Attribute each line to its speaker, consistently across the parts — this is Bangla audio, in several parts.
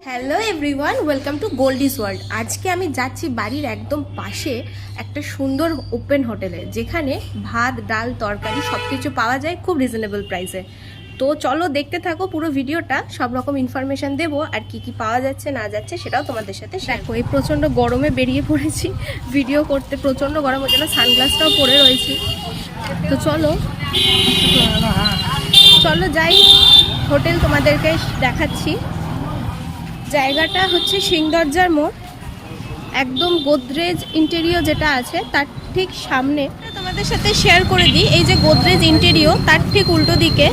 Speaker 1: Hello everyone, welcome to Goldie's world. আজকে আমি যাচ্ছি বাড়ির একদম পাশে একটা সুন্দর ওপেন হোটেলে, যেখানে ভাত, ডাল, তরকারি সব কিছু পাওয়া যায় খুব রিজনেবল প্রাইসে। তো চলো দেখতে থাকো পুরো ভিডিওটা, সব রকম ইনফরমেশান দেবো আর কি কি পাওয়া যাচ্ছে না যাচ্ছে সেটাও তোমাদের সাথে দেখো। এই প্রচণ্ড গরমে বেরিয়ে পড়েছি ভিডিও করতে, প্রচণ্ড গরম হচ্ছে না, সানগ্লাসটাও পরে রয়েছি। তো চলো চলো যাই, হোটেল তোমাদেরকে দেখাচ্ছি। জায়গাটা হচ্ছে সিংদরজার মোড়, একদম গোদরেজ ইন্টেরিয়র যেটা আছে তার ঠিক সামনে। তোমাদের সাথে শেয়ার করে দিই, এই যে গোদরেজ ইন্টেরিয়র তার ঠিক উল্টো দিকে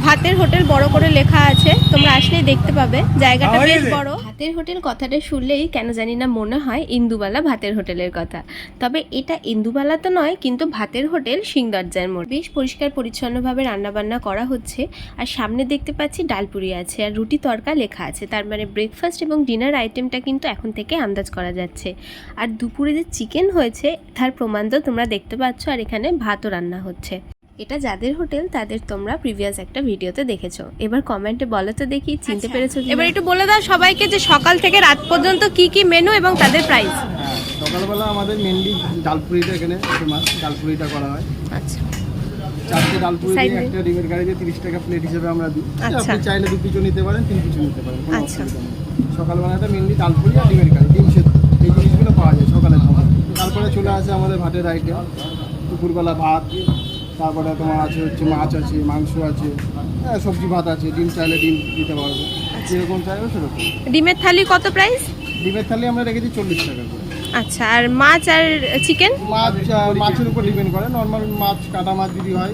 Speaker 1: ভাতের হোটেল বড় করে লেখা আছে, তোমরা আসলেই দেখতে পাবে। জায়গাটা বেশ বড়। ভাতের হোটেল কথাটা শুনলেই কেন জানি না মনে হয় ইন্দুবালা ভাতের হোটেলের কথা, তবে এটা ইন্দুবালা তো নয়, কিন্তু ভাতের হোটেল সিংদরজার মোড়। বেশ পরিষ্কার পরিচ্ছন্নভাবে রান্নাবান্না করা হচ্ছে, আর সামনে দেখতে পাচ্ছি ডালপুরি আছে আর রুটি তরকা লেখা আছে, তার মানে ব্রেকফাস্ট এবং ডিনার আইটেমটা কিন্তু এখন থেকে আন্দাজ করা যাচ্ছে। আর দুপুরে যে চিকেন হয়েছে তার প্রমাণ তো তোমরা দেখতে পাচ্ছ, আর এখানে ভাতও রান্না হচ্ছে। এটা যাদের হোটেল তাদের তোমরা প্রিভিয়াস একটা ভিডিওতে দেখেছো। এবার কমেন্টে বলো তো দেখি চিনতে পেরেছো। এবার একটু বলে দাও সবাইকে যে সকাল থেকে রাত পর্যন্ত কি কি মেনু এবং তাদের প্রাইস।
Speaker 2: সকালবেলা আমাদের মেনলি ডালপুরিটা এখানে ফেমাস, ডালপুরিটা করা হয়।
Speaker 1: আচ্ছা,
Speaker 2: চারটে ডালপুরি দিয়ে একটা ডিমের কারি দিয়ে 30 টাকা প্লেট হিসেবে আমরা দিই। আপনি চাইলে 2 পিসও নিতে পারেন, 3 পিসও নিতে পারেন, কোনো অসুবিধা নেই। সকালবেলাটা মেনলি ডালপুরি আর ডিমের কারি, ডিম সেদ্ধ, এই জিনিসগুলো পাওয়া যায় সকালের খাবার। তারপরে চলে আসে আমাদের ভাতের আইটেম, দুপুরবেলা ভাত, তারপরে তোমার আছে হচ্ছে মাছ আছে, মাংস আছে, সবজি ভাত আছে, ডিম চাইলে ডিম দিতে পারবো, যেরকম চাইবে সেরকম।
Speaker 1: ডিমের থালি কত প্রাইস?
Speaker 2: ডিমের থালি আমরা রেখেছি 40 টাকা করে।
Speaker 1: আচ্ছা, আর মাছ আর চিকেন?
Speaker 2: মাছের উপর ডিপেন্ড করে, নর্মাল মাছ কাটা মাছ যদি হয়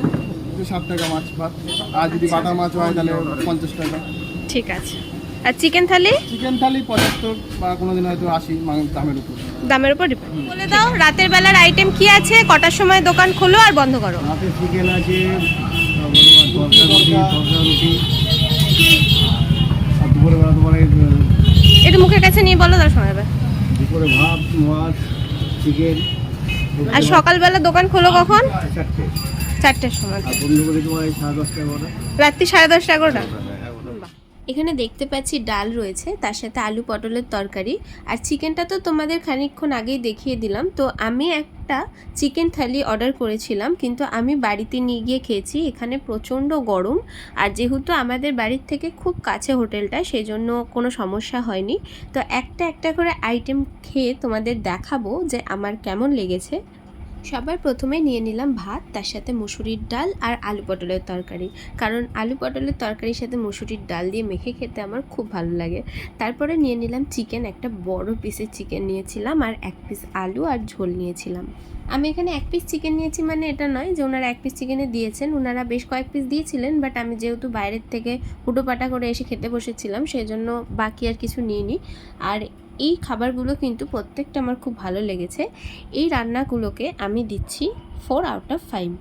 Speaker 2: 60 টাকা মাছ ভাত, আর যদি বাটা মাছ হয় তাহলে 50 টাকা।
Speaker 1: ঠিক আছে। আর চিকেন থালি?
Speaker 2: চিকেন থালি 75 বা কোনোদিন হয়তো 80, দামের উপর ডিপেন্ড।
Speaker 1: বলে দাও রাতের বেলার আইটেম কি আছে, কটার সময় দোকান খোলো আর বন্ধ করো?
Speaker 2: রাতে চিকেন আছে, রুটি, আর দুপুরবেলা তোমার
Speaker 1: একটু মুখের কাছে নিয়ে বলো, তার সময় হবে।
Speaker 2: দুপুরে ভাত, মাছ, চিকেন।
Speaker 1: আর সকালবেলা দোকান খোলো কখন? 4টের সময়।
Speaker 2: আর বন্ধ করে তোমার 10:30 11টা,
Speaker 1: রাত্রি 10:30 11টা। এখানে দেখতে পাচ্ছি ডাল রয়েছে, তার সাথে আলু পটলের তরকারি, আর চিকেনটা তো তোমাদের খানিকক্ষণ আগেই দেখিয়ে দিলাম। তো আমি একটা চিকেন থালি অর্ডার করেছিলাম, কিন্তু আমি বাড়িতে নিয়ে গিয়ে খেয়েছি। এখানে প্রচণ্ড গরম, আর যেহেতু আমাদের বাড়ির থেকে খুব কাছে হোটেলটা, সেই জন্য কোনো সমস্যা হয়নি। তো একটা একটা করে আইটেম খেয়ে তোমাদের দেখাবো যে আমার কেমন লেগেছে। সবার প্রথমে নিয়ে নিলাম ভাত, তার সাথে মুসুরির ডাল আর আলু পটলের তরকারি, কারণ আলু পটলের তরকারির সাথে মুসুরির ডাল দিয়ে মেখে খেতে আমার খুব ভালো লাগে। তারপরে নিয়ে নিলাম চিকেন, একটা বড় পিসের চিকেন নিয়েছিলাম, আর 1 পিস আলু আর ঝোল নিয়েছিলাম। আমি এখানে 1 পিস চিকেন নিয়েছি, মানে এটা নয় যে ওনারা 1 পিস চিকেনে দিয়েছেন, ওনারা বেশ কয়েক পিস দিয়েছিলেন, বাট আমি যেহেতু বাইরের থেকে হুটোপাটা করে এসে খেতে বসেছিলাম, সেই জন্য বাকি আর কিছু নিইনি। আর এই খাবারগুলো কিন্তু প্রত্যেকটা আমার খুব ভালো লেগেছে। এই রান্নাগুলোকে আমি দিচ্ছি 4 আউট অফ 5।